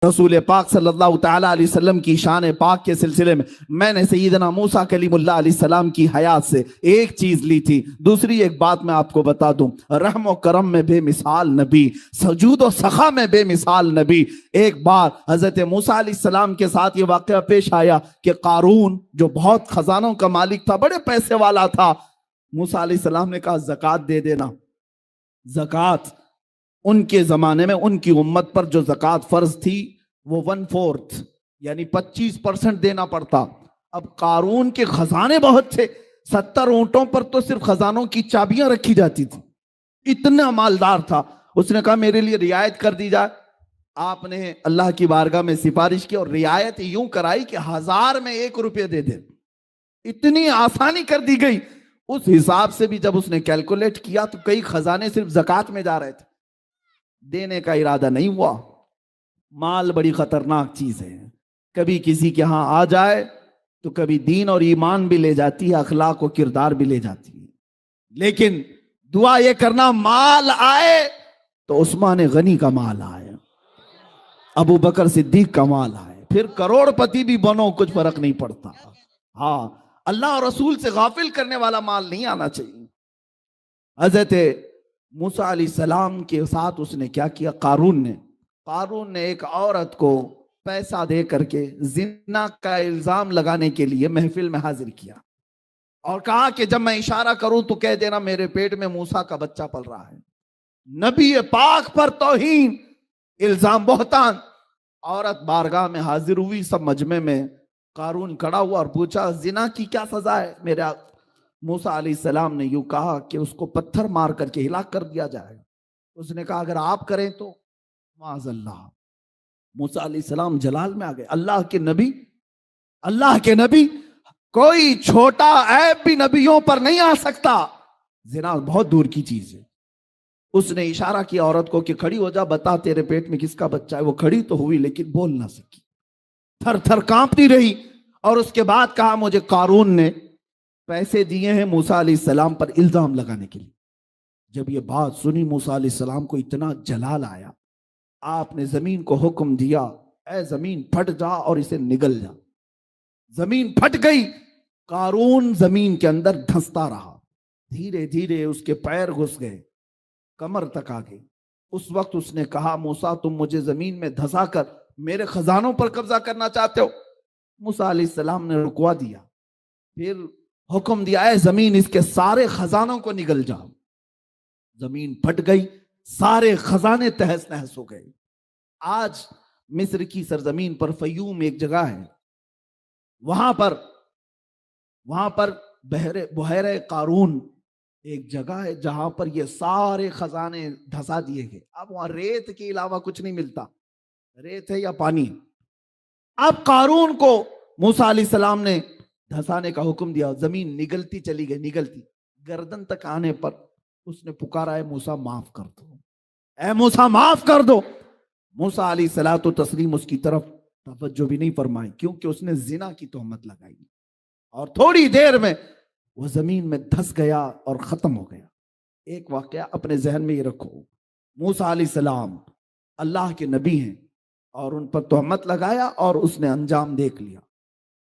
رسول پاک صلی اللہ تعالیٰ علیہ وسلم کی شان پاک کے سلسلے میں نے سیدنا موسیٰ کلیم اللہ علیہ السلام کی حیات سے ایک چیز لی تھی. دوسری ایک بات میں آپ کو بتا دوں، رحم و کرم میں بے مثال نبی، سجود و سخا میں بے مثال نبی. ایک بار حضرت موسیٰ علیہ السلام کے ساتھ یہ واقعہ پیش آیا کہ قارون جو بہت خزانوں کا مالک تھا، بڑے پیسے والا تھا، موسیٰ علیہ السلام نے کہا زکوٰۃ دے دینا. زکوٰۃ ان کے زمانے میں ان کی امت پر جو زکوٰۃ فرض تھی وہ 1/4 یعنی 25% دینا پڑتا. اب قارون کے خزانے بہت تھے، 70 اونٹوں پر تو صرف خزانوں کی چابیاں رکھی جاتی تھی، اتنا مالدار تھا. اس نے کہا میرے لیے رعایت کر دی جائے. آپ نے اللہ کی بارگاہ میں سفارش کی اور رعایت یوں کرائی کہ 1000 میں 1 روپے دے دے. اتنی آسانی کر دی گئی. اس حساب سے بھی جب اس نے کیلکولیٹ کیا تو کئی خزانے صرف زکوٰۃ میں جا رہے تھے، دینے کا ارادہ نہیں ہوا. مال بڑی خطرناک چیز ہے، کبھی کسی کے ہاں آ جائے تو کبھی دین اور ایمان بھی لے جاتی ہے، اخلاق و کردار بھی لے جاتی ہے. لیکن دعا یہ کرنا مال آئے تو عثمان غنی کا مال آئے، ابو بکر صدیق کا مال آئے، پھر کروڑ پتی بھی بنو، کچھ فرق نہیں پڑتا. ہاں، اللہ اور رسول سے غافل کرنے والا مال نہیں آنا چاہیے. حضرت موسیٰ علیہ السلام کے ساتھ اس نے کیا کیا؟ قارون نے ایک عورت کو پیسہ دے کر کے زنا کا الزام لگانے کے لیے محفل میں حاضر کیا اور کہا کہ جب میں اشارہ کروں تو کہہ دینا میرے پیٹ میں موسیٰ کا بچہ پل رہا ہے. نبی پاک پر توہین، الزام، بہتان. عورت بارگاہ میں حاضر ہوئی، سب مجمع میں. قارون کھڑا ہوا اور پوچھا زنا کی کیا سزا ہے؟ میرے موسیٰ علیہ السلام نے یوں کہا کہ اس کو پتھر مار کر کے ہلاک کر دیا جائے. اس نے کہا اگر آپ کریں تو معاذ اللہ. موسیٰ علیہ السلام جلال میں آ گئے. اللہ کے نبی، کوئی چھوٹا عیب بھی نبیوں پر نہیں آ سکتا، زنا بہت دور کی چیز ہے. اس نے اشارہ کیا عورت کو کہ کھڑی ہو جا، بتا تیرے پیٹ میں کس کا بچہ ہے. وہ کھڑی تو ہوئی لیکن بول نہ سکی، تھر تھر کانپتی رہی. اور اس کے بعد کہا مجھے قارون نے پیسے دیے ہیں موسیٰ علیہ السلام پر الزام لگانے کے لیے. جب یہ بات سنی موسیٰ علیہ السلام کو اتنا جلال آیا، آپ نے زمین کو حکم دیا اے زمین پھٹ جا اور اسے نگل جا. زمین پھٹ گئی. قارون زمین کے اندر دھنستا رہا. دھیرے دھیرے اس کے پیر گھس گئے، کمر تک آ گئی. اس وقت اس نے کہا موسیٰ تم مجھے زمین میں دھسا کر میرے خزانوں پر قبضہ کرنا چاہتے ہو؟ موسیٰ علیہ السلام نے رکوا دیا، پھر حکم دیا اے زمین اس کے سارے خزانوں کو نگل جا. زمین پھٹ گئی، سارے خزانے تہس نہس ہو گئے. آج مصر کی سرزمین پر فیوم ایک جگہ ہے، وہاں پر بحیرہ قارون ایک جگہ ہے جہاں پر یہ سارے خزانے دھسا دیے گئے. اب وہاں ریت کے علاوہ کچھ نہیں ملتا، ریت ہے یا پانی. اب قارون کو موسیٰ علیہ السلام نے دھسانے کا حکم دیا. زمین نگلتی چلی گئی، نگلتی گردن تک آنے پر اس نے پکارا اے موسیٰ معاف کر دو، اے موسیٰ معاف کر دو. موسیٰ علیہ الصلوۃ والتسلیم اس کی طرف توجہ بھی نہیں فرمائی کیونکہ اس نے زنا کی تہمت لگائی. اور تھوڑی دیر میں وہ زمین میں دھس گیا اور ختم ہو گیا. ایک واقعہ اپنے ذہن میں یہ رکھو، موسیٰ علیہ السلام اللہ کے نبی ہیں اور ان پر تہمت لگایا اور اس نے انجام دیکھ لیا.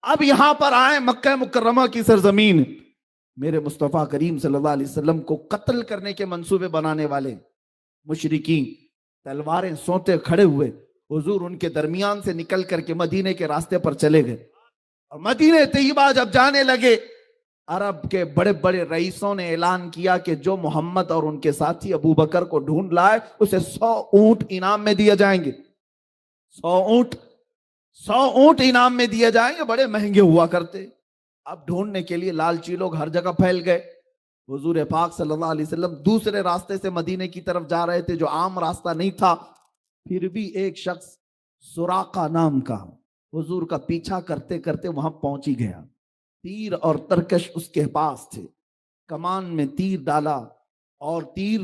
اب یہاں پر آئے مکہ مکرمہ کی سرزمین، میرے مصطفیٰ کریم صلی اللہ علیہ وسلم کو قتل کرنے کے منصوبے بنانے والے مشرکین تلواریں سونتے کھڑے ہوئے. حضور ان کے درمیان سے نکل کر کے مدینے کے راستے پر چلے گئے اور مدینہ طیبہ جب جانے لگے، عرب کے بڑے بڑے رئیسوں نے اعلان کیا کہ جو محمد اور ان کے ساتھی ابو بکر کو ڈھونڈ لائے اسے 100 اونٹ انعام میں دیے جائیں گے. 100 اونٹ انعام میں دیے جائیں گے. بڑے مہنگے ہوا کرتے. اب ڈھونڈنے کے لیے لالچی لوگ ہر جگہ پھیل گئے. حضور پاک صلی اللہ علیہ وسلم دوسرے راستے سے مدینے کی طرف جا رہے تھے جو عام راستہ نہیں تھا. پھر بھی ایک شخص سراقہ نام کا حضور کا پیچھا کرتے کرتے وہاں پہنچی گیا. تیر اور ترکش اس کے پاس تھے. کمان میں تیر ڈالا اور تیر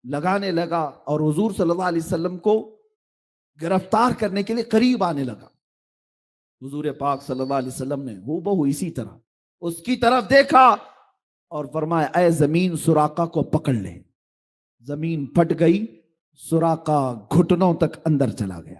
لگانے لگا اور حضور صلی اللہ علیہ وسلم کو گرفتار کرنے کے لیے قریب آنے لگا. حضور پاک صلی اللہ علیہ وسلم نے ہو اسی طرح اس کی طرف دیکھا اور فرمایا اے زمین سراقہ کو پکڑ لے. زمین پھٹ گئی، سراقہ گھٹنوں تک اندر چلا گیا.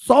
100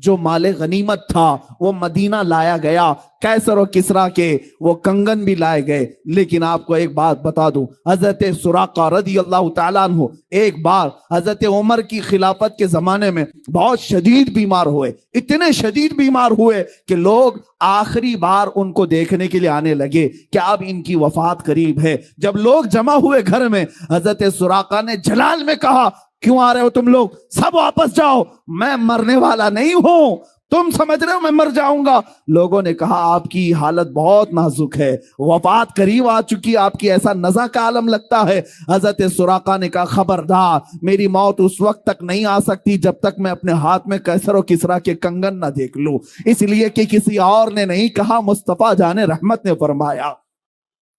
جو مال غنیمت تھا وہ مدینہ لایا گیا، کیسر و کسرا کے وہ کنگن بھی لائے گئے۔ لیکن آپ کو ایک بات بتا دوں، حضرت سراقہ رضی اللہ تعالیٰ عنہ ایک بار حضرت عمر کی خلافت کے زمانے میں بہت شدید بیمار ہوئے، اتنے شدید بیمار ہوئے کہ لوگ آخری بار ان کو دیکھنے کے لیے آنے لگے کہ اب ان کی وفات قریب ہے۔ جب لوگ جمع ہوئے گھر میں، حضرت سراقہ نے جلال میں کہا، کیوں آ رہے ہو تم لوگ؟ سب واپس جاؤ، میں مرنے والا نہیں ہوں، تم سمجھ رہے ہو میں مر جاؤں گا؟ لوگوں نے کہا آپ کی حالت بہت نازک ہے، وفات قریب آ چکی، آپ کی ایسا نزع کا عالم لگتا ہے۔ حضرت سراقہ نے کہا خبردار، میری موت اس وقت تک نہیں آ سکتی جب تک میں اپنے ہاتھ میں کیسر و کسرا کے کنگن نہ دیکھ لوں۔ اس لیے کہ کسی اور نے نہیں کہا، مصطفیٰ جان رحمت نے فرمایا۔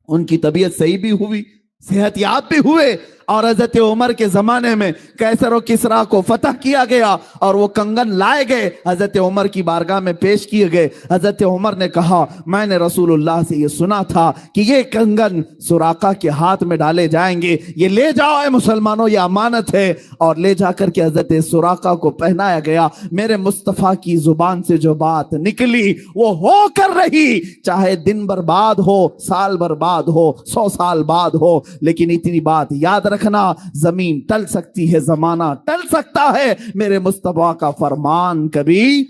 ان کی طبیعت صحیح بھی ہوئی، صحت یاب بھی ہوئے، اور حضرت عمر کے زمانے میں کیسر و کسرا کو فتح کیا گیا اور وہ کنگن لائے گئے، حضرت عمر کی بارگاہ میں پیش کیے گئے۔ حضرت عمر نے کہا میں نے رسول اللہ سے یہ سنا تھا کہ یہ کنگن سراقہ کے ہاتھ میں ڈالے جائیں گے، یہ لے جاؤ اے مسلمانوں، یہ امانت ہے، اور لے جا کر کے حضرت سراقہ کو پہنایا گیا۔ میرے مصطفیٰ کی زبان سے جو بات نکلی وہ ہو کر رہی، چاہے دن برباد ہو، سال برباد ہو، 100 سال بعد ہو، لیکن اتنی بات یاد رکھنا، زمین ٹل سکتی ہے، زمانہ ٹل سکتا ہے، میرے مصطفیٰ کا فرمان کبھی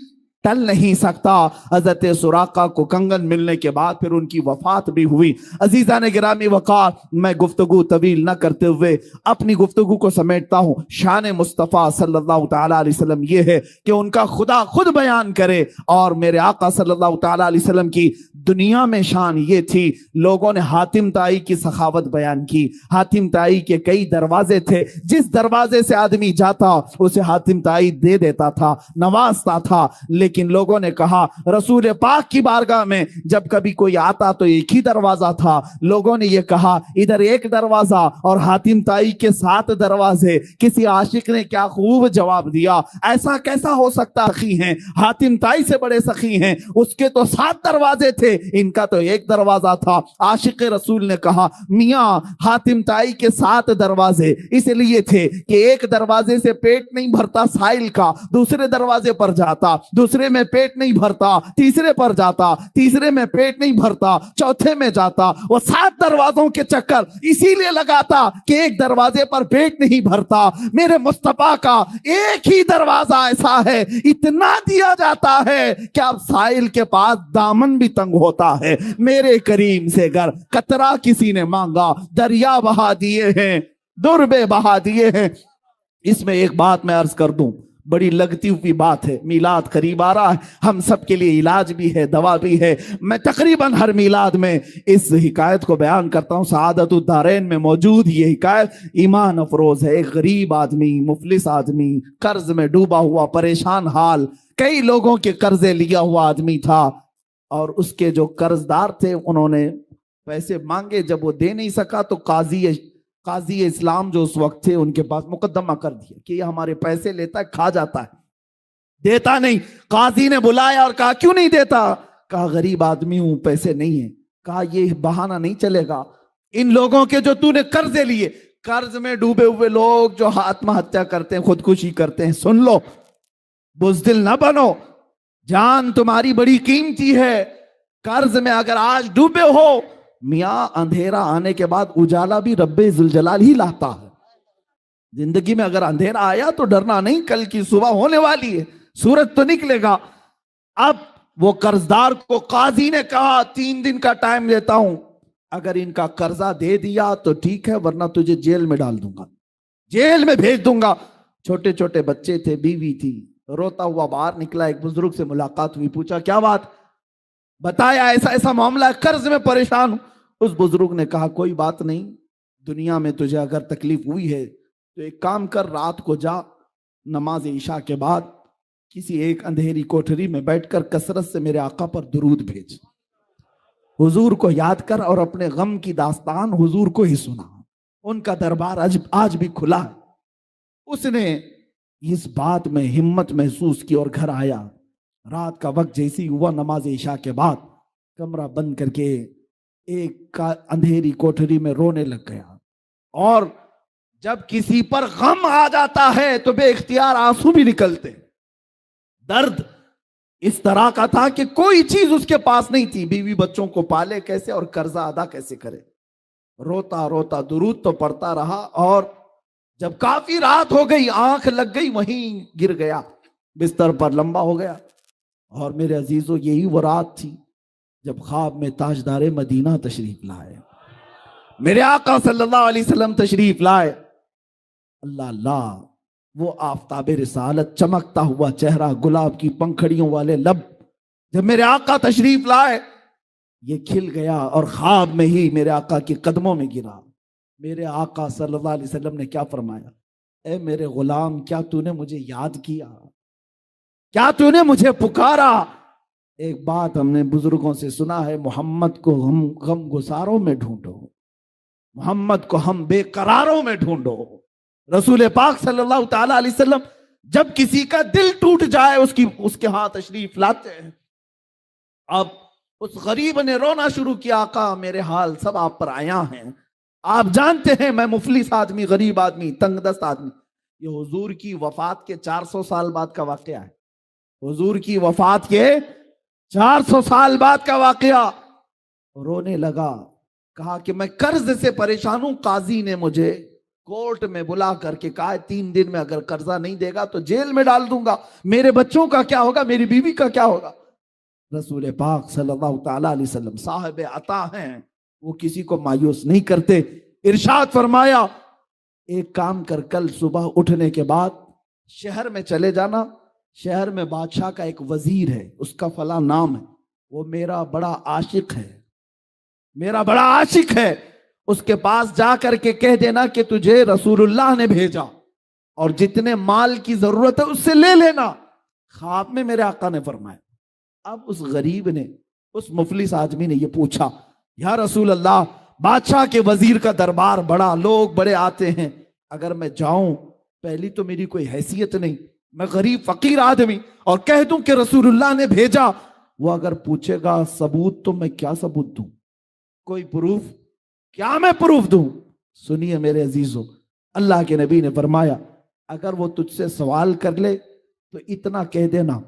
ٹل نہیں سکتا۔ حضرت سراقہ کو کنگن ملنے کے بعد پھر ان کی وفات بھی ہوئی۔ عزیزان گرامی وقار، میں گفتگو طویل نہ کرتے ہوئے اپنی گفتگو کو سمیٹتا ہوں۔ شان مصطفیٰ صلی اللہ تعالیٰ علیہ وسلم یہ ہے کہ ان کا خدا خود بیان کرے، اور میرے آقا صلی اللہ تعالیٰ علیہ وسلم کی دنیا میں شان یہ تھی، لوگوں نے حاتم طائی کی سخاوت بیان کی۔ حاتم طائی کے کئی دروازے تھے، جس دروازے سے آدمی جاتا اسے حاتم طائی دے دیتا تھا، نوازتا تھا، لیکن لوگوں نے کہا رسول پاک کی بارگاہ میں جب کبھی کوئی آتا تو ایک ہی دروازہ تھا۔ لوگوں نے یہ کہا ادھر ایک دروازہ اور حاتم طائی کے 7 دروازے۔ کسی عاشق نے کیا خوب جواب دیا، ایسا کیسا ہو سکتا؟ سخی ہیں، حاتم طائی سے بڑے سخی ہیں، اس کے تو 7 دروازے تھے، ان کا تو ایک دروازہ تھا۔ عاشق رسول نے کہا میاں حاتم طائی کے 7 دروازے اس لیے تھے کہ ایک دروازے سے پیٹ نہیں بھرتا سائل کا، دوسرے دروازے پر جاتا، دوسرے میں پیٹ نہیں بھرتا، تیسرے پر جاتا، تیسرے میں پیٹ نہیں بھرتا، چوتھے میں جاتا۔ وہ 7 دروازوں کے چکر اسی لیے لگاتا کہ ایک دروازے پر پیٹ نہیں بھرتا۔ میرے مصطفیٰ کا ایک ہی دروازہ ایسا ہے، اتنا دیا جاتا ہے کہ اب سائل کے پاس دامن بھی تنگ ہوتا ہے۔ میرے کریم سے گر قطرہ کسی نے مانگا، دریا بہا دیے ہیں، دربے بہا دیے ہیں۔ اس میں ایک بات میں عرض کر دوں، بڑی لگتی ہوئی بات ہے، میلاد قریب آ رہا ہے، ہم سب کے لیے علاج بھی ہے، دوا بھی ہے۔ میں تقریباً ہر میلاد میں اس حکایت کو بیان کرتا ہوں، سعادت الدارین میں موجود یہ حکایت ایمان افروز ہے۔ ایک غریب آدمی، مفلس آدمی، قرض میں ڈوبا ہوا، پریشان حال، کئی لوگوں کے قرضے لیا ہوا آدمی تھا، اور اس کے جو قرض دار تھے انہوں نے پیسے مانگے، جب وہ دے نہیں سکا تو قاضی اسلام جو اس وقت تھے ان کے پاس مقدمہ کر دیا کہ یہ ہمارے پیسے لیتا ہے، کھا جاتا ہے، دیتا نہیں۔ قاضی نے بلایا اور کہا کیوں نہیں دیتا؟ کہا غریب آدمی ہوں، پیسے نہیں ہیں۔ کہا یہ بہانہ نہیں چلے گا، ان لوگوں کے جو تو نے قرضے لیے، قرض میں ڈوبے ہوئے لوگ جو آتم ہتیا کرتے ہیں، خودکشی کرتے ہیں، سن لو، بزدل نہ بنو، جان تمہاری بڑی قیمتی ہے۔ قرض میں اگر آج ڈوبے ہو، میاں اندھیرا آنے کے بعد اجالا بھی رب ذوالجلال ہی لاتا ہے۔ زندگی میں اگر اندھیرا آیا تو ڈرنا نہیں، کل کی صبح ہونے والی ہے، سورج تو نکلے گا۔ اب وہ قرضدار کو قاضی نے کہا 3 دن کا ٹائم دیتا ہوں، اگر ان کا قرضہ دے دیا تو ٹھیک ہے، ورنہ تجھے جیل میں ڈال دوں گا، جیل میں بھیج دوں گا۔ چھوٹے چھوٹے بچے تھے، بیوی تھی، روتا ہوا باہر نکلا، ایک بزرگ سے ملاقات ہوئی، پوچھا کیا بات؟ بتایا ایسا ایسا معاملہ ہے، قرض میں پریشان ہوں۔ اس بزرگ نے کہا کوئی بات نہیں، دنیا میں تجھے اگر تکلیف ہوئی ہے تو ایک کام کر، رات کو جا، نماز عشاء کے بعد کسی ایک اندھیری کوٹھری میں بیٹھ کر کثرت سے میرے آقا پر درود بھیج، حضور کو یاد کر اور اپنے غم کی داستان حضور کو ہی سنا۔ ان کا دربار آج بھی کھلا ہے۔ اس نے اس بات میں ہمت محسوس کی اور گھر آیا، رات کا وقت جیسی ہوا، نماز عشاء کے بعد کمرہ بند کر کے ایک اندھیری کوٹھری میں رونے لگ گیا۔ اور جب کسی پر غم آ جاتا ہے تو بے اختیار آنسو بھی نکلتے، درد اس طرح کا تھا کہ کوئی چیز اس کے پاس نہیں تھی، بیوی بچوں کو پالے کیسے اور قرضہ ادا کیسے کرے۔ روتا روتا درود تو پڑتا رہا، اور جب کافی رات ہو گئی، آنکھ لگ گئی، وہیں گر گیا، بستر پر لمبا ہو گیا۔ اور میرے عزیزو، یہی وہ رات تھی جب خواب میں تاجدار مدینہ تشریف لائے، میرے آقا صلی اللہ علیہ وسلم تشریف لائے۔ اللہ اللہ، وہ آفتاب رسالت، چمکتا ہوا چہرہ، گلاب کی پنکھڑیوں والے لب، جب میرے آقا تشریف لائے یہ کھل گیا، اور خواب میں ہی میرے آقا کے قدموں میں گرا۔ میرے آقا صلی اللہ علیہ وسلم نے کیا فرمایا؟ اے میرے غلام، کیا تو نے مجھے یاد کیا؟ کیا تو نے مجھے پکارا؟ ایک بات ہم نے بزرگوں سے سنا ہے، محمد کو ہم غم گساروں میں ڈھونڈو، محمد کو ہم بے قراروں میں ڈھونڈو۔ رسول پاک صلی اللہ تعالی علیہ وسلم جب کسی کا دل ٹوٹ جائے اس کے ہاں تشریف لاتے ہیں۔ اب اس غریب نے رونا شروع کیا، آقا میرے حال سب آپ پر آیا ہیں، آپ جانتے ہیں میں مفلس آدمی، غریب آدمی، تنگ دست آدمی۔ یہ حضور کی وفات کے 400 سال بعد کا واقعہ ہے، حضور کی وفات کے 400 سال بعد کا واقعہ۔ رونے لگا، کہا کہ میں قرض سے پریشان ہوں، قاضی نے مجھے کورٹ میں بلا کر کے کہا 3 دن میں اگر قرضہ نہیں دے گا تو جیل میں ڈال دوں گا، میرے بچوں کا کیا ہوگا، میری بیوی کا کیا ہوگا؟ رسول پاک صلی اللہ تعالی علیہ وسلم صاحب عطا ہیں، وہ کسی کو مایوس نہیں کرتے۔ ارشاد فرمایا، ایک کام کر، کل صبح اٹھنے کے بعد شہر میں چلے جانا، شہر میں بادشاہ کا ایک وزیر ہے، اس کا فلاں نام ہے، وہ میرا بڑا عاشق ہے، میرا بڑا عاشق ہے، اس کے پاس جا کر کے کہہ دینا کہ تجھے رسول اللہ نے بھیجا، اور جتنے مال کی ضرورت ہے اس سے لے لینا۔ خواب میں میرے آقا نے فرمایا۔ اب اس غریب نے، اس مفلس آدمی نے یہ پوچھا، یا رسول اللہ، بادشاہ کے وزیر کا دربار بڑا، لوگ بڑے آتے ہیں، اگر میں جاؤں، پہلی تو میری کوئی حیثیت نہیں، میں غریب فقیر آدمی، اور کہہ دوں کہ رسول اللہ نے بھیجا، وہ اگر پوچھے گا ثبوت، تو میں کیا ثبوت دوں؟ کوئی پروف؟ کیا میں پروف دوں؟ سنیے میرے عزیزو، اللہ کے نبی نے فرمایا، اگر وہ تجھ سے سوال کر لے تو اتنا کہہ دینا،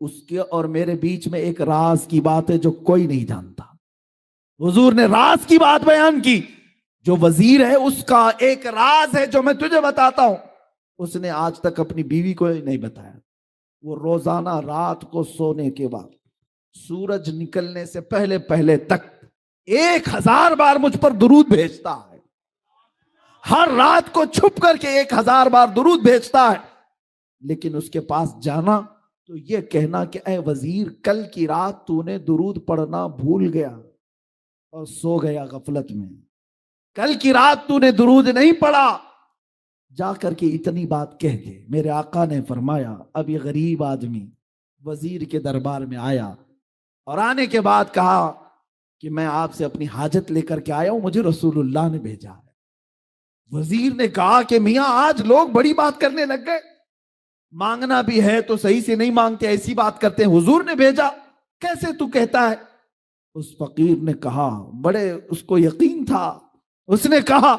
اس کے اور میرے بیچ میں ایک راز کی بات ہے جو کوئی نہیں جانتا۔ حضور نے راز کی بات بیان کی، جو وزیر ہے اس کا ایک راز ہے جو میں تجھے بتاتا ہوں، اس نے آج تک اپنی بیوی کو نہیں بتایا۔ وہ روزانہ رات کو سونے کے بعد سورج نکلنے سے پہلے پہلے تک 1000 بار مجھ پر درود بھیجتا ہے، ہر رات کو چھپ کر کے 1000 بار درود بھیجتا ہے۔ لیکن اس کے پاس جانا تو یہ کہنا کہ اے وزیر، کل کی رات تو نے درود پڑھنا بھول گیا اور سو گیا غفلت میں، کل کی رات تو نے درود نہیں پڑھا، جا کر کے اتنی بات کہہ کے میرے آقا نے فرمایا، اب یہ غریب آدمی وزیر کے دربار میں آیا، اور آنے کے بعد کہا کہ میں آپ سے اپنی حاجت لے کر کے آیا ہوں، مجھے رسول اللہ نے بھیجا ہے۔ وزیر نے کہا کہ میاں آج لوگ بڑی بات کرنے لگ گئے، مانگنا بھی ہے تو صحیح سے نہیں مانگتے، ایسی بات کرتے ہیں، حضور نے بھیجا، کیسے تو کہتا ہے؟ اس فقیر نے کہا، بڑے اس کو یقین تھا، اس نے کہا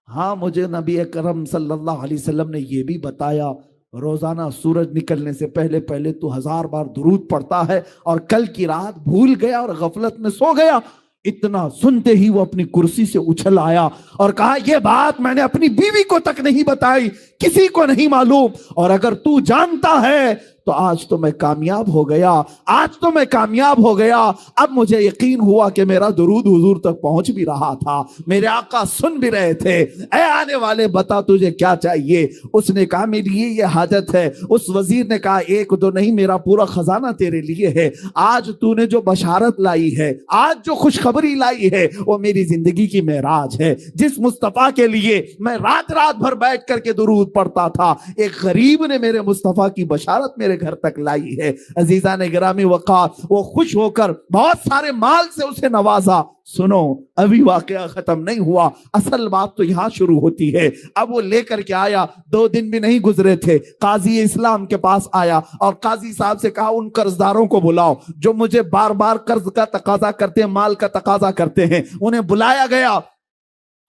ہاں مجھے نبی اکرم صلی اللہ علیہ وسلم نے یہ بھی بتایا، روزانہ سورج نکلنے سے پہلے پہلے تو 1000 بار درود پڑھتا ہے، اور کل کی رات بھول گیا اور غفلت میں سو گیا۔ اتنا سنتے ہی وہ اپنی کرسی سے اچھل آیا اور کہا، یہ بات میں نے اپنی بیوی کو تک نہیں بتائی، کسی کو نہیں معلوم، اور اگر تو جانتا ہے تو آج تو میں کامیاب ہو گیا، آج تو میں کامیاب ہو گیا۔ اب مجھے یقین ہوا کہ میرا درود حضور تک پہنچ بھی رہا تھا، میرے آقا سن بھی رہے تھے۔ اے آنے والے، بتا تجھے کیا چاہیے؟ اس نے کہا میری یہ حاجت ہے۔ اس وزیر نے کہا ایک دو نہیں، میرا پورا خزانہ تیرے لیے ہے، آج تو نے جو بشارت لائی ہے، آج جو خوشخبری لائی ہے، وہ میری زندگی کی معراج ہے، جس مصطفیٰ کے لیے میں رات رات بھر بیٹھ کر کے درود پڑھتا تھا، ایک غریب نے میرے مصطفیٰ کی بشارت میرے گھر تک لائی ہے۔ عزیزان گرامی وقار، وہ خوش ہو کر بہت سارے مال سے اسے نوازا۔ سنو، ابھی واقعہ ختم نہیں ہوا، اصل بات تو یہاں شروع ہوتی ہے۔ اب وہ لے کر کے آیا، 2 دن بھی نہیں گزرے تھے، قاضی اسلام کے پاس آیا اور قاضی صاحب سے کہا ان قرضداروں کو بلاؤ جو مجھے بار بار قرض کا تقاضا کرتے ہیں، مال کا تقاضا کرتے ہیں۔ انہیں بلایا گیا۔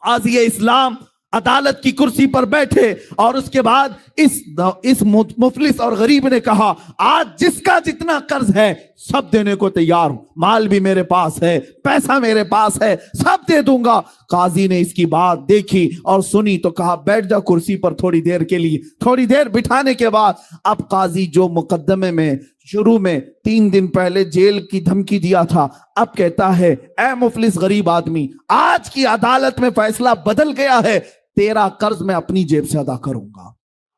قاضی اسلام عدالت کی کرسی پر بیٹھے اور اس کے بعد اس مفلس اور غریب نے کہا آج جس کا جتنا قرض ہے سب دینے کو تیار ہوں، مال بھی میرے پاس ہے، پیسہ میرے پاس ہے، سب دے دوں گا۔ قاضی نے اس کی بات دیکھی اور سنی تو کہا بیٹھ جا کرسی پر تھوڑی دیر کے لیے۔ تھوڑی دیر بٹھانے کے بعد اب قاضی جو مقدمے میں شروع میں 3 دن پہلے جیل کی دھمکی دیا تھا، اب کہتا ہے اے مفلس غریب آدمی، آج کی عدالت میں فیصلہ بدل گیا ہے، تیرا قرض میں اپنی جیب سے ادا کروں گا،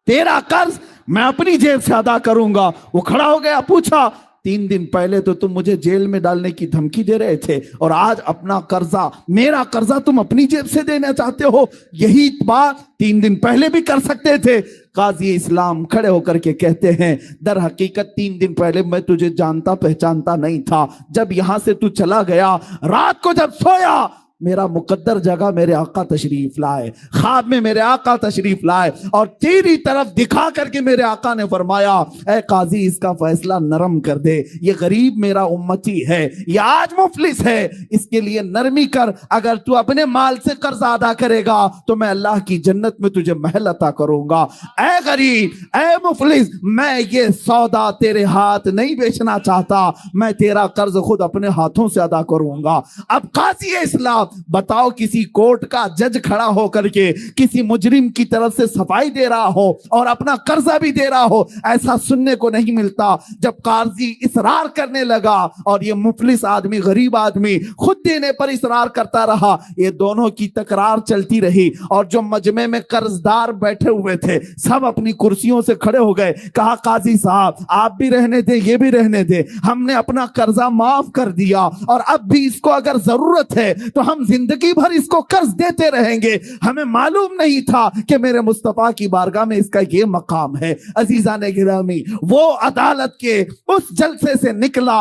تیرا قرض میں اپنی جیب سے ادا کروں گا۔ وہ کھڑا ہو گیا، پوچھا 3 دن پہلے تو تم مجھے جیل میں ڈالنے کی دھمکی دے رہے تھے اور آج اپنا قرضہ، میرا قرضہ تم اپنی جیب سے دینا چاہتے ہو؟ یہی بات 3 دن پہلے بھی کر سکتے تھے۔ قاضی اسلام کھڑے ہو کر کے کہتے ہیں در حقیقت 3 دن پہلے میں تجھے جانتا پہچانتا نہیں تھا، جب یہاں سے تو چلا گیا، رات کو جب سویا میرا مقدر جگہ میرے آقا تشریف لائے، خواب میں میرے آقا تشریف لائے اور تیری طرف دکھا کر کے میرے آقا نے فرمایا اے قاضی اس کا فیصلہ نرم کر دے، یہ غریب میرا امتی ہے، یہ آج مفلس ہے، اس کے لیے نرمی کر، اگر تو اپنے مال سے قرض ادا کرے گا تو میں اللہ کی جنت میں تجھے محل عطا کروں گا۔ اے غریب، اے مفلس، میں یہ سودا تیرے ہاتھ نہیں بیچنا چاہتا، میں تیرا قرض خود اپنے ہاتھوں سے ادا کروں گا۔ اب قاضی اسلام بتاؤ کسی کورٹ کا جج کھڑا ہو کر کے کسی مجرم کی طرف سے صفائی دے رہا ہو اور اپنا قرضہ بھی دے رہا ہو، ایسا سننے کو نہیں ملتا۔ جب قاضی اصرار کرنے لگا اور یہ مفلس آدمی غریب آدمی خود دینے پر اصرار کرتا رہا، یہ دونوں کی تکرار چلتی رہی اور جو مجمع میں قرض دار بیٹھے ہوئے تھے سب اپنی کرسیوں سے کھڑے ہو گئے، کہا قاضی صاحب آپ بھی رہنے دیں، یہ بھی رہنے دیں، ہم نے اپنا قرضہ معاف کر دیا اور اب بھی اس کو اگر ضرورت ہے تو ہم زندگی بھر اس کو قرض دیتے رہیں گے، ہمیں معلوم نہیں تھا کہ میرے مصطفیٰ کی بارگاہ میں اس کا یہ مقام ہے۔ عزیزان گرامی، وہ عدالت کے اس جلسے سے نکلا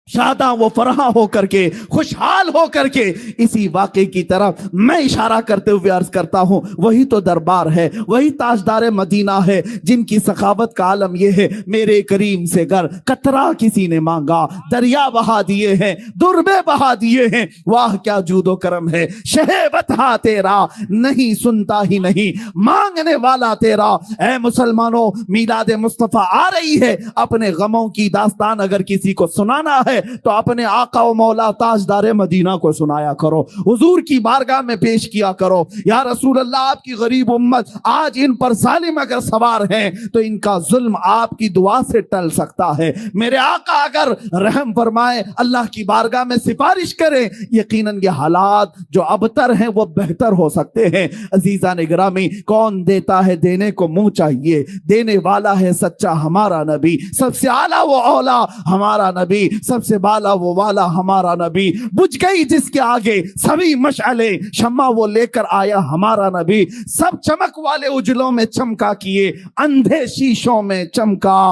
شاداں و فرحاں ہو کر کے، خوشحال ہو کر کے، اسی واقعے کی طرف میں اشارہ کرتے ہوئے عرض کرتا ہوں، وہی تو دربار ہے، وہی تاجدار مدینہ ہے جن کی سخاوت کا عالم یہ ہے میرے کریم سے گر قطرہ کسی نے مانگا دریا بہا دیے ہیں، دربے بہا دیے ہیں، واہ کیا جود و کرم ہے، شہوت ہا تیرا نہیں سنتا ہی نہیں مانگنے والا تیرا۔ اے مسلمانوں، میلاد مصطفیٰ آ رہی ہے، اپنے غموں کی داستان اگر کسی کو سنانا ہے تو اپنے آقا و مولا تاجدار مدینہ کو سنایا کرو، حضور کی بارگاہ میں پیش کیا کرو، یا رسول اللہ آپ کی غریب امت آج ان پر ظالم اگر سوار ہیں تو ان کا ظلم آپ کی دعا سے ٹل سکتا ہے، میرے آقا اگر رحم فرمائے اللہ کی بارگاہ میں سفارش کریں، یقیناً یہ حالات جو ابتر ہیں وہ بہتر ہو سکتے ہیں۔ عزیزان گرامی، کون دیتا ہے دینے کو منہ چاہیے، دینے والا ہے سچا ہمارا نبی، سب سے اعلیٰ وہ اولا ہمارا نبی، سب سے بالا وہ والا ہمارا نبی، بجھ گئی جس کے آگے سبھی مشعلیں، شمع وہ لے کر آیا ہمارا نبی، سب چمک والے اجلوں میں چمکا کیے، اندھے شیشوں میں چمکا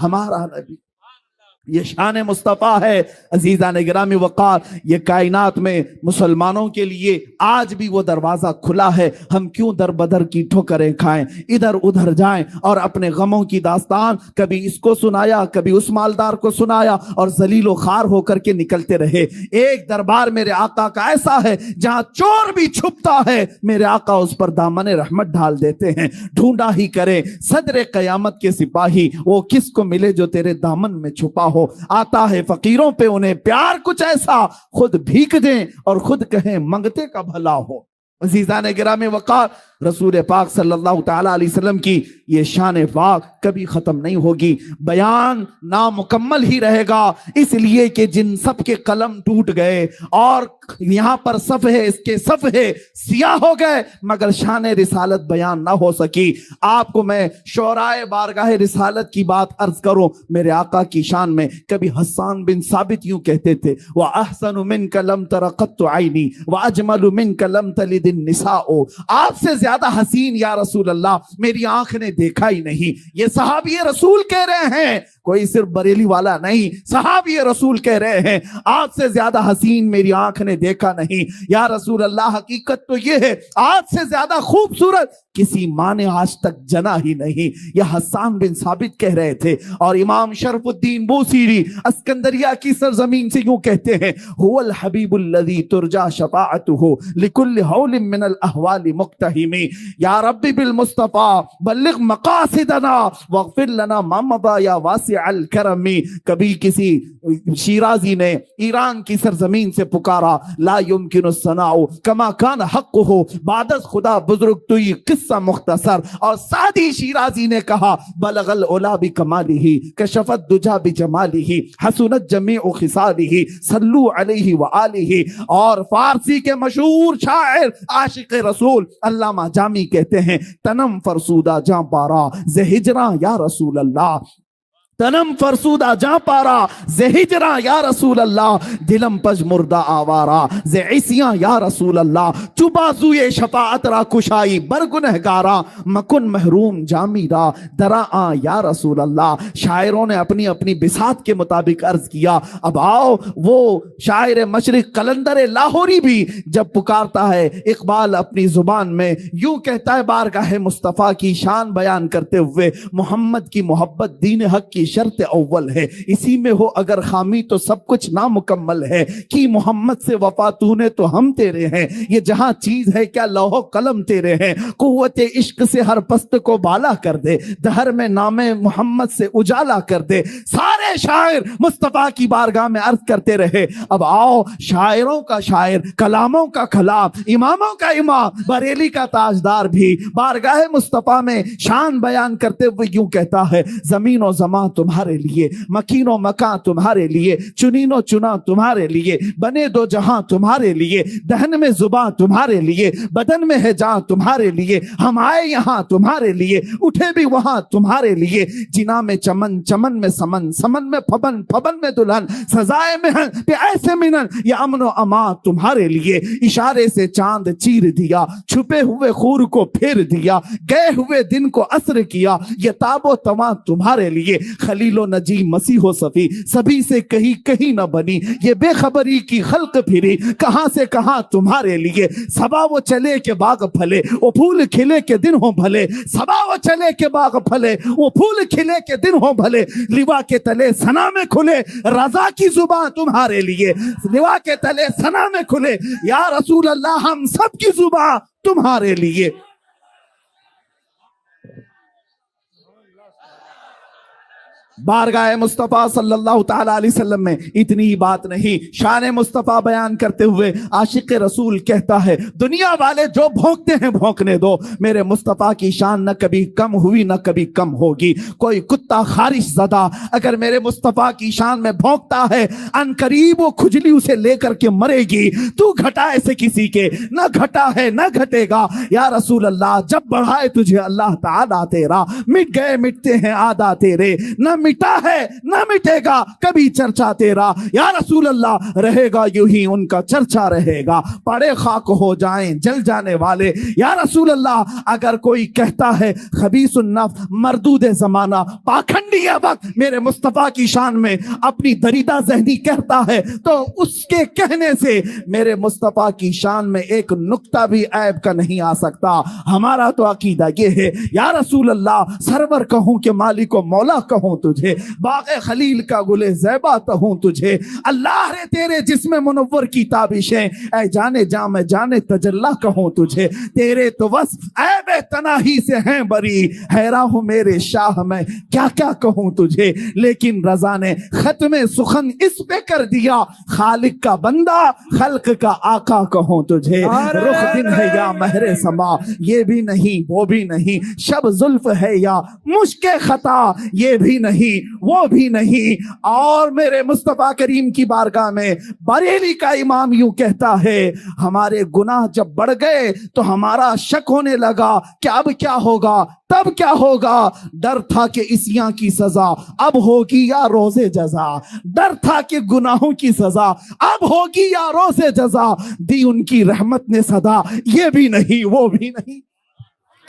ہمارا نبی۔ یہ شان مصطفیٰ ہے۔ عزیزان گرامی وقار، یہ کائنات میں مسلمانوں کے لیے آج بھی وہ دروازہ کھلا ہے، ہم کیوں در بدر کی ٹھوکریں کھائیں، ادھر ادھر جائیں اور اپنے غموں کی داستان کبھی اس کو سنایا کبھی اس مالدار کو سنایا اور ذلیل و خوار ہو کر کے نکلتے رہے۔ ایک دربار میرے آقا کا ایسا ہے جہاں چور بھی چھپتا ہے، میرے آقا اس پر دامن رحمت ڈال دیتے ہیں۔ ڈھونڈا ہی کرے صدر قیامت کے سپاہی، وہ کس کو ملے جو تیرے دامن میں چھپا ہو، آتا ہے فقیروں پہ انہیں پیار کچھ ایسا، خود بھیک دیں اور خود کہیں منگتے کا بھلا ہو۔ عزیزان گرامی وقار، رسول پاک صلی اللہ تعالیٰ علیہ وسلم کی یہ شان پاک کبھی ختم نہیں ہوگی، بیان نامکمل ہی رہے گا، اس لیے کہ جن سب کے قلم ٹوٹ گئے اور یہاں پر صفحے اس کے صفحے سیاہ ہو گئے مگر شان رسالت بیان نہ ہو سکی۔ آپ کو میں شعرائے بارگاہ رسالت کی بات عرض کروں، میرے آقا کی شان میں کبھی حسان بن ثابت یوں کہتے تھے، وَأَحْسَنُ مِنْكَ لَمْ تَرَ قَطُّ عَيْنِي وَأَجْمَلُ مِنْكَ لَمْ تَلِدِ النِّسَاءُ، آپ سے زیادہ حسین یا رسول اللہ میری آنکھ نے دیکھا ہی نہیں۔ یہ صحابی رسول کہہ رہے ہیں، کوئی صرف بریلی والا نہیں، صحابی رسول کہہ رہے ہیں، آپ سے زیادہ حسین میری آنکھ نے دیکھا نہیں یا رسول اللہ، حقیقت تو یہ ہے آپ سے زیادہ خوبصورت کسی ماں نے آج تک جنا ہی نہیں، یہ حسان بن ثابت کہہ رہے تھے۔ اور امام شرف الدین بوسیری اسکندریہ کی سرزمین سے یوں کہتے ہیں، هو الحبیب الذی ترجا شفاعته لکل حول من الاحوال مقتحم، العالمین یا ربی بالمصطفیٰ بلغ مقاصدنا واغفر لنا ما مضى یا واسع الکرم. کبھی کسی شیرازی نے ایران کی سرزمین سے پکارا لا يمكن الثناء كما كان حقه بعد خدا بزرگ تو یہ قصہ مختصر. اور سعدی شیرازی نے کہا بلغ العلا بکمالہ کشف الدجى بجمالہ حسنت جمیع خصالہ صلو علیہ وآلہ. اور فارسی کے مشہور شاعر عاشق رسول علامہ جامی کہتے ہیں تنم فرسودہ جاں پارا ز ہجراں یا رسول اللہ، تنم فرسودہ جاں پارا ز ہجراں یا رسول اللہ، دلم پج مردہ آوارا ز عصیاں یا رسول اللہ، چوبازوئے شفاعت را کشائی برگنہگارا مکن محروم جامی را درا آ یا رسول اللہ. شاعروں نے اپنی اپنی بساط کے مطابق عرض کیا. اب آؤ وہ شاعر مشرق قلندر لاہوری بھی جب پکارتا ہے اقبال اپنی زبان میں یوں کہتا ہے بارگاہ مصطفیٰ کی شان بیان کرتے ہوئے محمد کی محبت دین حق کی شرط اول ہے، اسی میں ہو اگر خامی تو سب کچھ نامکمل ہے. کی محمد سے وفا تو نے تو ہم تیرے ہیں، یہ جہاں چیز ہے کیا لوح و قلم تیرے ہیں. قوت عشق سے ہر پست کو بالا کر دے، دہر میں نام محمد سے اجالا کر دے. سارے شاعر مصطفیٰ کی بارگاہ میں عرض کرتے رہے. اب آؤ شاعروں کا شاعر، کلاموں کا کلام، اماموں کا امام، بریلی کا تاجدار بھی بارگاہ مصطفیٰ میں شان بیان کرتے ہوئے یوں کہتا ہے زمین و زمان تمہارے لیے، مکین و مکان تمہارے لیے، چنین و چنا تمہارے لیے، بنے دو جہاں تمہارے لیے، دہن میں زباں تمہارے لیے، بدن میں ہے جان تمہارے لیے، ہم آئے یہاں تمہارے لیے، اٹھے بھی وہاں تمہارے لیے. جنا میں چمن، چمن میں سمن، سمن میں پھبن، پھبن میں دلہن، سزائے مہن پہ ایسے منن، یہ امن و امان تمہارے لیے. اشارے سے چاند چیر دیا، چھپے ہوئے خور کو پھیر دیا، گئے ہوئے دن کو عصر کیا، یہ تاب و تواں تمہارے لیے. خلیل و نجی مسیح و صفی سبھی سے کہیں کہیں نہ بنی، یہ بے خبری کی خلق پھری کہاں سے کہاں تمہارے لیے. صبا وہ چلے کے باغ پھلے وہ پھول کھلے کے دن ہوں بھلے، صبا وہ چلے کے باغ پھلے وہ پھول کھلے کے دن ہوں بھلے. لوا کے تلے ثنا میں کھلے رضا کی زبان تمہارے لیے، لوا کے تلے ثنا میں کھلے یا رسول اللہ ہم سب کی زبان تمہارے لیے. بارگاہ مصطفیٰ صلی اللہ تعالیٰ علیہ وسلم میں اتنی بات نہیں، شان مصطفیٰ بیان کرتے ہوئے عاشق رسول کہتا ہے دنیا والے جو بھونکتے ہیں بھونکنے دو، میرے مصطفیٰ کی شان نہ کبھی کم ہوئی نہ کبھی کم ہوگی. کوئی کتا خارش زدہ اگر میرے مصطفیٰ کی شان میں بھونکتا ہے ان قریب وہ کھجلی اسے لے کر کے مرے گی. تو گھٹائے سے کسی کے نہ گھٹا ہے نہ گھٹے گا یا رسول اللہ. جب بڑھائے تجھے اللہ تعالیٰ تیرا، مٹ گئے مٹتے ہیں آدھا تیرے، نہ مٹا ہے نہ مٹے گا کبھی چرچا تیرا یا رسول اللہ. رہے گا یوں ہی ان کا چرچا رہے گا، پڑے خاک ہو جائیں جل جانے والے یا رسول اللہ. اگر کوئی کہتا ہے خبیث النفس مردود زمانہ پاکھنڈی وقت میرے مصطفیٰ کی شان میں اپنی دریدہ ذہنی کہتا ہے تو اس کے کہنے سے میرے مصطفیٰ کی شان میں ایک نقطہ بھی عیب کا نہیں آ سکتا. ہمارا تو عقیدہ یہ ہے یا رسول اللہ سرور کہوں کہ مالک و مولا کہوں تجھے، باغ خلیل کا گلے زیبا کہوں تجھے، اللہ رے تیرے جسم منور کی تابشیں، اے جانے جاں میں جانے تجلا کہوں تجھے. تیرے تو وصف عیب تناہی سے ہیں بری، حیران ہوں میرے شاہ میں کیا کیا کہوں تجھے. لیکن رضا نے ختم سخن اس پہ کر دیا، خالق کا بندہ خلق کا آقا کہوں تجھے. رخ دن ہے یا مہر سما یہ بھی نہیں وہ بھی نہیں، شب زلف ہے یا مشک خطا یہ بھی نہیں وہ بھی نہیں. اور میرے مصطفیٰ کریم کی بارگاہ میں بریلی کا امام یوں کہتا ہے ہمارے گناہ جب بڑھ گئے تو ہمارا شک ہونے لگا کہ اب کیا ہوگا، تب کیا ہوگا. ڈر تھا کہ عصیاں کی سزا اب ہوگی یا روز جزا، ڈر تھا کہ گناہوں کی سزا اب ہوگی یا روز جزا. دی ان کی رحمت نے صدا یہ بھی نہیں وہ بھی نہیں.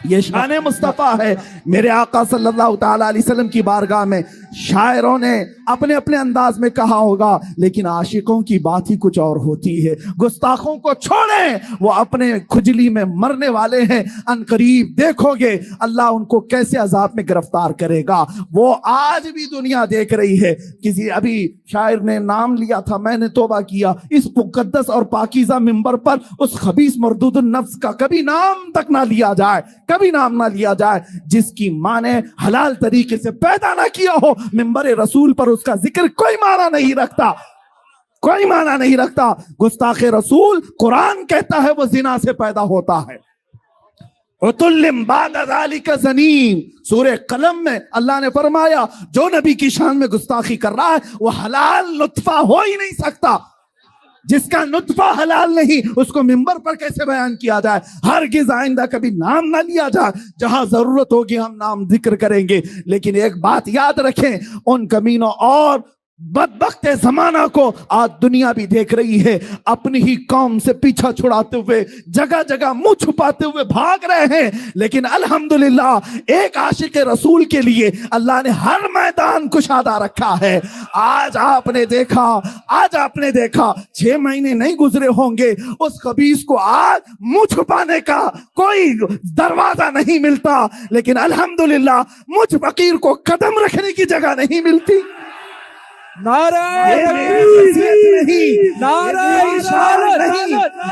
یہ شان مصطفیٰ ہے۔ میرے آقا صلی اللہ تعالیٰ علیہ وسلم کی بارگاہ میں شاعروں نے اپنے اپنے انداز میں کہا ہوگا، لیکن عاشقوں کی بات ہی کچھ اور ہوتی ہے۔ گستاخوں کو چھوڑیں، وہ اپنے کھجلی میں مرنے والے ہیں، ان قریب دیکھو گے اللہ ان کو کیسے عذاب میں گرفتار کرے گا۔ وہ آج بھی دنیا دیکھ رہی ہے۔ کسی ابھی شاعر نے نام لیا تھا، میں نے توبہ کیا اس مقدس اور پاکیزہ منبر پر اس خبیث مردود النفس کا کبھی نام تک نہ لیا جائے، کبھی نام نہ لیا جائے، جس کی ماں نے حلال طریقے سے پیدا نہ کیا ہو۔ منبر رسول پر اس کا ذکر کوئی معنی نہیں رکھتا، کوئی معنی نہیں رکھتا۔ گستاخ رسول قرآن کہتا ہے وہ زنا سے پیدا ہوتا ہے۔ عُتُلٍّ بَعْدَ ذَلِكَ زَنِيمٍ، سورہ قلم میں اللہ نے فرمایا جو نبی کی شان میں گستاخی کر رہا ہے وہ حلال نطفہ ہو ہی نہیں سکتا۔ جس کا نطفہ حلال نہیں اس کو منبر پر کیسے بیان کیا جائے؟ ہرگز آئندہ کبھی نام نہ لیا جائے۔ جہاں ضرورت ہوگی ہم نام ذکر کریں گے، لیکن ایک بات یاد رکھیں، ان کمینوں اور بدبخت زمانہ کو آج دنیا بھی دیکھ رہی ہے، اپنی ہی قوم سے پیچھا چھڑاتے ہوئے جگہ جگہ منہ چھپاتے ہوئے بھاگ رہے ہیں، لیکن الحمدللہ ایک عاشق رسول کے لیے اللہ نے ہر میدان کشادہ رکھا ہے۔ آج آپ نے دیکھا 6 مہینے نہیں گزرے ہوں گے اس خبیث کو آج منہ چھپانے کا کوئی دروازہ نہیں ملتا، لیکن الحمدللہ مجھ فقیر کو قدم رکھنے کی جگہ نہیں ملتی۔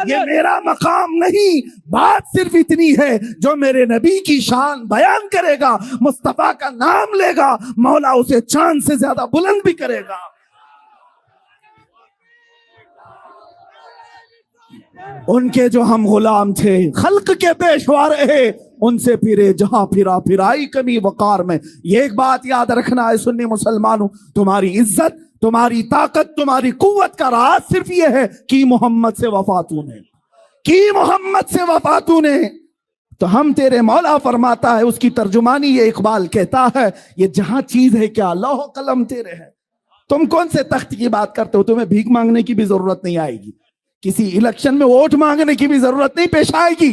یہ میرا مقام نہیں، بات صرف اتنی ہے جو میرے نبی کی شان بیان کرے گا، مصطفیٰ کا نام لے گا، مولا اسے چاند سے زیادہ بلند بھی کرے گا۔ ان کے جو ہم غلام تھے، خلق کے پیشوا رہے، ان سے پھرے جہاں پھرا پھرائی کمی وقار میں۔ یہ ایک بات یاد رکھنا ہے سنی مسلمانوں، تمہاری عزت، تمہاری طاقت، تمہاری قوت کا راز صرف یہ ہے کہ محمد سے وفاتوں نے تو ہم تیرے مولا فرماتا ہے، اس کی ترجمانی یہ اقبال کہتا ہے، یہ جہاں چیز ہے کیا لوح و قلم تیرے ہے۔ تم کون سے تخت کی بات کرتے ہو؟ تمہیں بھیک مانگنے کی بھی ضرورت نہیں آئے گی، کسی الیکشن میں ووٹ مانگنے کی بھی ضرورت نہیں پیش آئے گی۔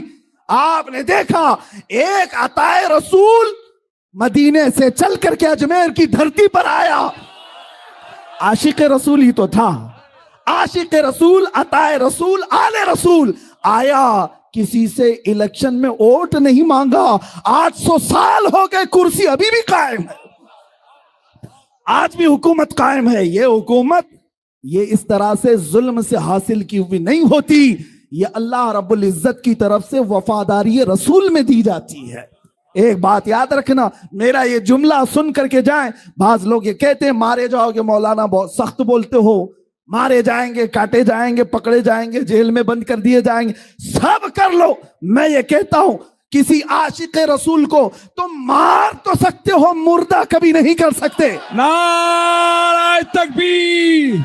آپ نے دیکھا ایک عطائے رسول مدینے سے چل کر کے اجمیر کی دھرتی پر آیا، عاشق رسول ہی تو تھا، عاشق رسول، عطائے رسول، آل رسول آیا، کسی سے الیکشن میں ووٹ نہیں مانگا۔ 800 سال ہو گئے، کرسی ابھی بھی قائم ہے، آج بھی حکومت قائم ہے۔ یہ حکومت یہ اس طرح سے ظلم سے حاصل کی ہوئی نہیں ہوتی، یہ اللہ رب العزت کی طرف سے وفاداری رسول میں دی جاتی ہے۔ ایک بات یاد رکھنا، میرا یہ جملہ سن کر کے جائیں، بعض لوگ یہ کہتے ہیں مارے جاؤ گے مولانا، بہت سخت بولتے ہو، مارے جائیں گے، کاٹے جائیں گے، پکڑے جائیں گے، جیل میں بند کر دیے جائیں گے، سب کر لو۔ میں یہ کہتا ہوں کسی عاشق رسول کو تم مار تو سکتے ہو، مردہ کبھی نہیں کر سکتے۔ نعرہ تکبیر،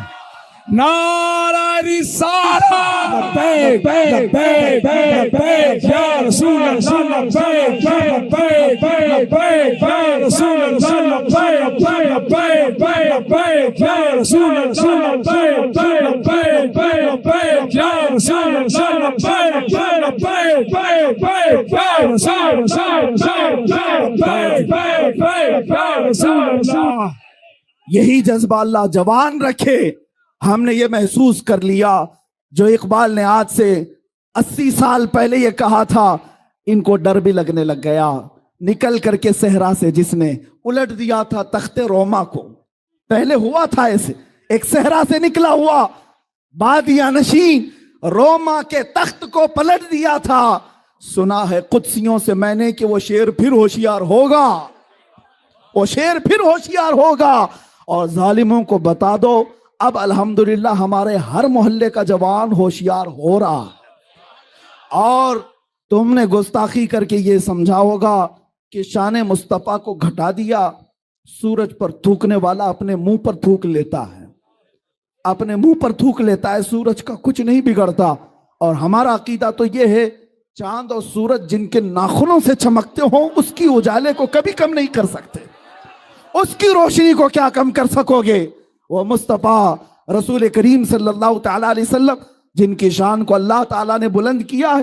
نعرہ رسالہ، لبیک لبیک لبیک یا رسول اللہ، لبیک لبیک لبیک یا رسول اللہ، لبیک لبیک لبیک یا رسول اللہ، لبیک لبیک لبیک یا رسول اللہ، لبیک لبیک لبیک یا رسول اللہ۔ یہی جذبہ اللہ جوان رکھے۔ ہم نے یہ محسوس کر لیا جو اقبال نے آج سے 80 سال پہلے یہ کہا تھا، ان کو ڈر بھی لگنے لگ گیا۔ نکل کر کے صحرا سے جس نے الٹ دیا تھا تخت روما کو، پہلے ہوا تھا ایسے، ایک صحرا سے نکلا ہوا بادیہ نشین روما کے تخت کو پلٹ دیا تھا۔ سنا ہے قدسیوں سے میں نے کہ وہ شیر پھر ہوشیار ہوگا، وہ شیر پھر ہوشیار ہوگا۔ اور ظالموں کو بتا دو اب الحمدللہ ہمارے ہر محلے کا جوان ہوشیار ہو رہا ہے۔ اور تم نے گستاخی کر کے یہ سمجھا ہوگا کہ شان مصطفیٰ کو گھٹا دیا۔ سورج پر تھوکنے والا اپنے منہ پر تھوک لیتا ہے، اپنے منہ پر تھوک لیتا ہے، سورج کا کچھ نہیں بگڑتا۔ اور ہمارا عقیدہ تو یہ ہے چاند اور سورج جن کے ناخنوں سے چمکتے ہوں اس کی اجالے کو کبھی کم نہیں کر سکتے، اس کی روشنی کو کیا کم کر سکو گے؟ وہ مصطفیٰ رسول کریم صلی اللہ تعالیٰ علیہ وسلم جن کی شان کو اللہ تعالیٰ نے بلند کیا ہے،